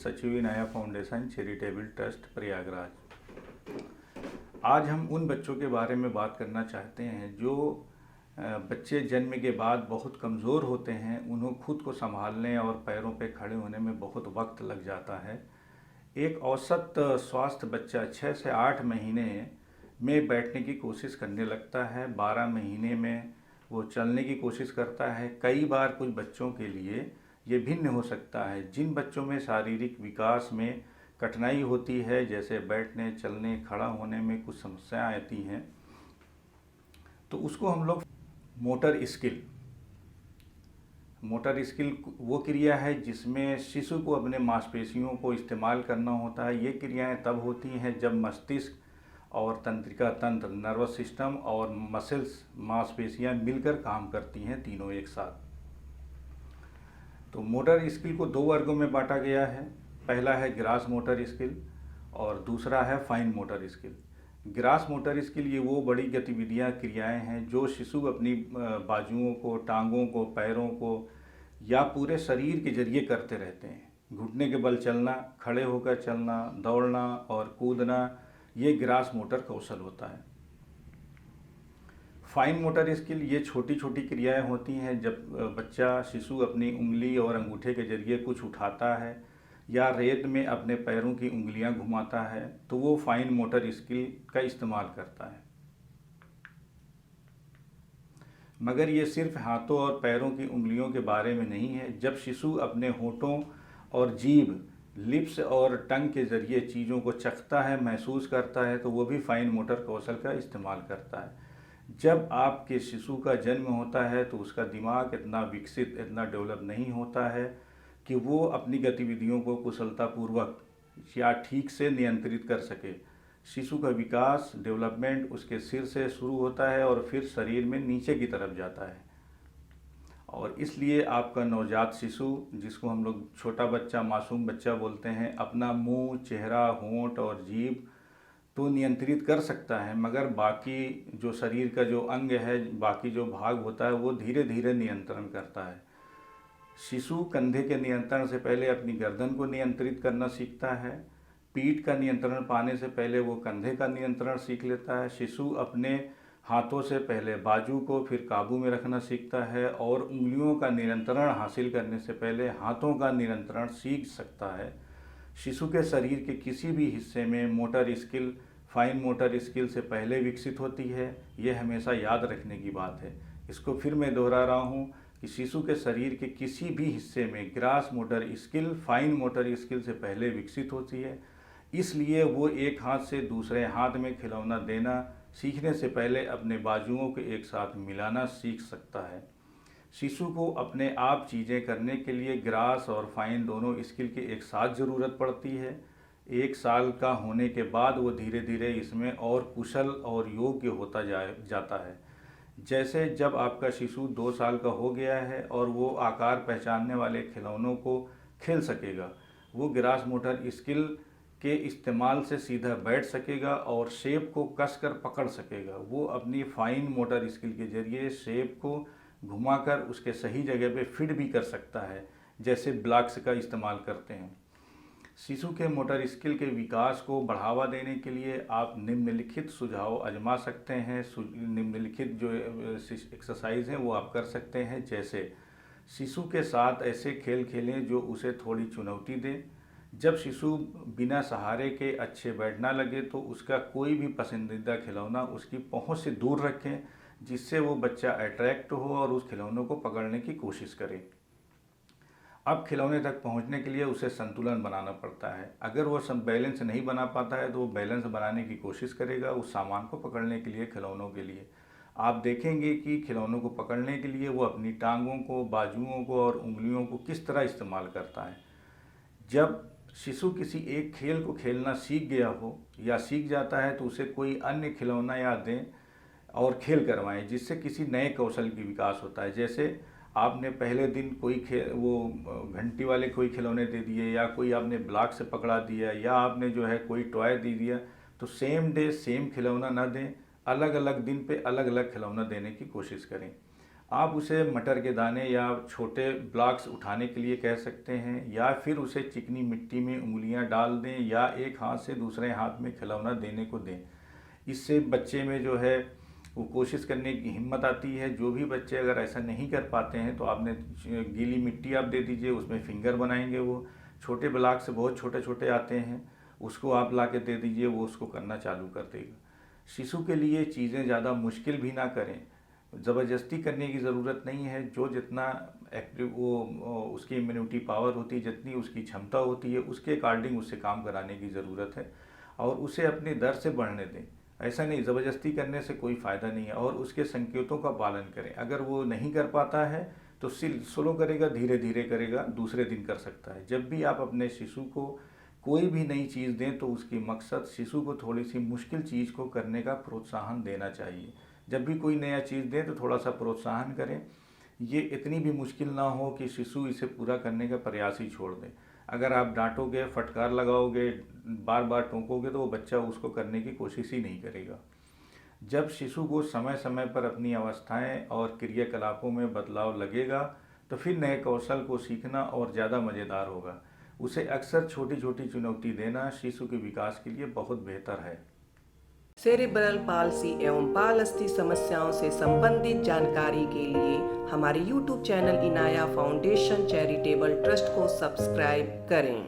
सचिव Vinaya foundation charitable trust Prayagraj. आज हम उन बच्चों के बारे में बात करना चाहते हैं जो बच्चे जन्म के बाद बहुत कमज़ोर होते हैं। उन्हें खुद को संभालने और पैरों पे खड़े होने में बहुत वक्त लग जाता है। एक औसत स्वस्थ बच्चा 6 से 8 महीने में बैठने की कोशिश करने लगता है। 12 महीने में वो चलने की कोशिश करता है। कई बार कुछ बच्चों के लिए ये भिन्न हो सकता है। जिन बच्चों में शारीरिक विकास में कठिनाई होती है, जैसे बैठने, चलने, खड़ा होने में कुछ समस्याएं आती हैं, तो उसको हम लोग मोटर स्किल वो क्रिया है जिसमें शिशु को अपने मांसपेशियों को इस्तेमाल करना होता है। ये क्रियाएं तब होती हैं जब मस्तिष्क और तंत्रिका तंत्र, नर्वस सिस्टम और मसल्स, मांसपेशियां मिलकर काम करती हैं, तीनों एक साथ। तो मोटर स्किल को 2 वर्गों में बांटा गया है। पहला है ग्रास मोटर स्किल और दूसरा है fine motor skill. Grass motor skill ये वो बड़ी गतिविधियां, क्रियाएं हैं जो शिशु अपनी बाजुओं को, टांगों को, पैरों को या पूरे शरीर के जरिए करते रहते हैं। घुटने के बल चलना, खड़े होकर चलना, दौड़ना और कूदना, ये ग्रास मोटर कौशल होता है। फाइन मोटर स्किल ये छोटी छोटी क्रियाएं होती हैं जब बच्चा, शिशु अपनी उंगली और अंगूठे के जरिए कुछ उठाता है या रेत में अपने पैरों की उंगलियां घुमाता है, तो वो फाइन मोटर स्किल का इस्तेमाल करता है। मगर ये सिर्फ हाथों और पैरों की उंगलियों के बारे में नहीं है। जब शिशु अपने होठों और जीभ, लिप्स और टंग के जरिए चीज़ों को चखता है, महसूस करता है, तो वो भी फाइन मोटर कौशल का इस्तेमाल करता है। जब आपके शिशु का जन्म होता है तो उसका दिमाग इतना विकसित, इतना डेवलप नहीं होता है कि वो अपनी गतिविधियों को कुशलतापूर्वक या ठीक से नियंत्रित कर सके। शिशु का विकास, डेवलपमेंट उसके सिर से शुरू होता है और फिर शरीर में नीचे की तरफ जाता है। और इसलिए आपका नवजात शिशु, जिसको हम लोग छोटा बच्चा, मासूम बच्चा बोलते हैं, अपना मुंह, चेहरा, होंठ और जीभ तो नियंत्रित कर सकता है, मगर बाकी जो शरीर का जो अंग है, बाकी जो भाग होता है, वो धीरे धीरे नियंत्रण करता है। शिशु कंधे के नियंत्रण से पहले अपनी गर्दन को नियंत्रित करना सीखता है। पीठ का नियंत्रण पाने से पहले वो कंधे का नियंत्रण सीख लेता है। शिशु अपने हाथों से पहले बाजू को फिर काबू में रखना सीखता है और उंगलियों का नियंत्रण हासिल करने से पहले हाथों का नियंत्रण सीख सकता है। शिशु के शरीर के किसी भी हिस्से में motor skill fine motor skill से पहले विकसित होती है। यह हमेशा याद रखने की बात है। इसको फिर मैं दोहरा रहा हूँ कि शिशु के शरीर के किसी भी हिस्से में grass motor skill fine motor skill से पहले विकसित होती है। इसलिए वो एक हाथ से दूसरे हाथ में खिलौना देना सीखने से पहले अपने बाजुओं को एक साथ मिलाना सीख सकता है। शिशु को अपने आप चीज़ें करने के लिए ग्रास और फाइन दोनों स्किल की एक साथ ज़रूरत पड़ती है। 1 साल का होने के बाद वो धीरे धीरे इसमें और कुशल और योग्य होता जाता है। जैसे जब आपका शिशु 2 साल का हो गया है और वो आकार पहचानने वाले खिलौनों को खेल सकेगा, वो ग्रास मोटर स्किल के इस्तेमाल से सीधा बैठ सकेगा और शेप को कसकर पकड़ सकेगा। वो अपनी फाइन मोटर स्किल के जरिए शेप को घुमाकर उसके सही जगह पे फिट भी कर सकता है, जैसे ब्लॉक्स का इस्तेमाल करते हैं। शिशु के मोटर स्किल के विकास को बढ़ावा देने के लिए आप निम्नलिखित सुझाव आजमा सकते हैं। निम्नलिखित जो एक्सरसाइज हैं वो आप कर सकते हैं। जैसे शिशु के साथ ऐसे खेल खेलें जो उसे थोड़ी चुनौती दें। जब शिशु बिना सहारे के अच्छे बैठना लगे तो उसका कोई भी पसंदीदा खिलौना उसकी पहुंच से दूर रखें, जिससे वो बच्चा अट्रैक्ट हो और उस खिलौनों को पकड़ने की कोशिश करे। अब खिलौने तक पहुंचने के लिए उसे संतुलन बनाना पड़ता है। अगर वो सब बैलेंस नहीं बना पाता है तो वो बैलेंस बनाने की कोशिश करेगा उस सामान को पकड़ने के लिए, खिलौनों के लिए। आप देखेंगे कि खिलौनों को पकड़ने के लिए वो अपनी टांगों को, बाजुओं को और उंगलियों को किस तरह इस्तेमाल करता है। जब शिशु किसी एक खेल को खेलना सीख गया हो या सीख जाता है तो उसे कोई अन्य खिलौना या दें और खेल करवाएं, जिससे किसी नए कौशल की विकास होता है। जैसे आपने पहले दिन कोई वो घंटी वाले कोई खिलौने दे दिए या कोई आपने ब्लॉक से पकड़ा दिया या आपने जो है कोई टॉय दे दिया, तो सेम डे सेम खिलौना ना दें, अलग अलग दिन पे अलग अलग खिलौना देने की कोशिश करें। आप उसे मटर के दाने या छोटे ब्लॉक्स उठाने के लिए कह सकते हैं, या फिर उसे चिकनी मिट्टी में उंगलियां डाल दें या एक हाथ से दूसरे हाथ में खिलौना देने को दें। इससे बच्चे में जो है वो कोशिश करने की हिम्मत आती है। जो भी बच्चे अगर ऐसा नहीं कर पाते हैं तो आपने गीली मिट्टी आप दे दीजिए, उसमें फिंगर बनाएंगे। वो छोटे ब्लॉक से बहुत छोटे छोटे आते हैं, उसको आप ला के दे दीजिए, वो उसको करना चालू कर देगा। शिशु के लिए चीज़ें ज़्यादा मुश्किल भी ना करें, ज़बरदस्ती करने की ज़रूरत नहीं है। जो जितना एक्टिव वो उसकी इम्यूनिटी पावर होती है, जितनी उसकी क्षमता होती है, उसके अकॉर्डिंग उससे काम कराने की ज़रूरत है और उसे अपनी दर से बढ़ने दें। ऐसा नहीं, ज़बरदस्ती करने से कोई फ़ायदा नहीं है। और उसके संकेतों का पालन करें। अगर वो नहीं कर पाता है तो स्लो करेगा, धीरे धीरे करेगा, दूसरे दिन कर सकता है। जब भी आप अपने शिशु को कोई भी नई चीज़ दें तो उसकी मकसद शिशु को थोड़ी सी मुश्किल चीज़ को करने का प्रोत्साहन देना चाहिए। जब भी कोई नया चीज़ दें तो थोड़ा सा प्रोत्साहन करें। ये इतनी भी मुश्किल ना हो कि शिशु इसे पूरा करने का प्रयास ही छोड़ दे। अगर आप डांटोगे, फटकार लगाओगे, बार बार टोकोगे तो वो बच्चा उसको करने की कोशिश ही नहीं करेगा। जब शिशु को समय समय पर अपनी अवस्थाएं और क्रियाकलापों में बदलाव लगेगा तो फिर नए कौशल को सीखना और ज़्यादा मज़ेदार होगा। उसे अक्सर छोटी छोटी चुनौती देना शिशु के विकास के लिए बहुत बेहतर है। सेरेब्रल पाल्सी एवं पालस्थी समस्याओं से संबंधित जानकारी के लिए हमारे YouTube channel Inaya foundation charitable trust को सब्सक्राइब करें।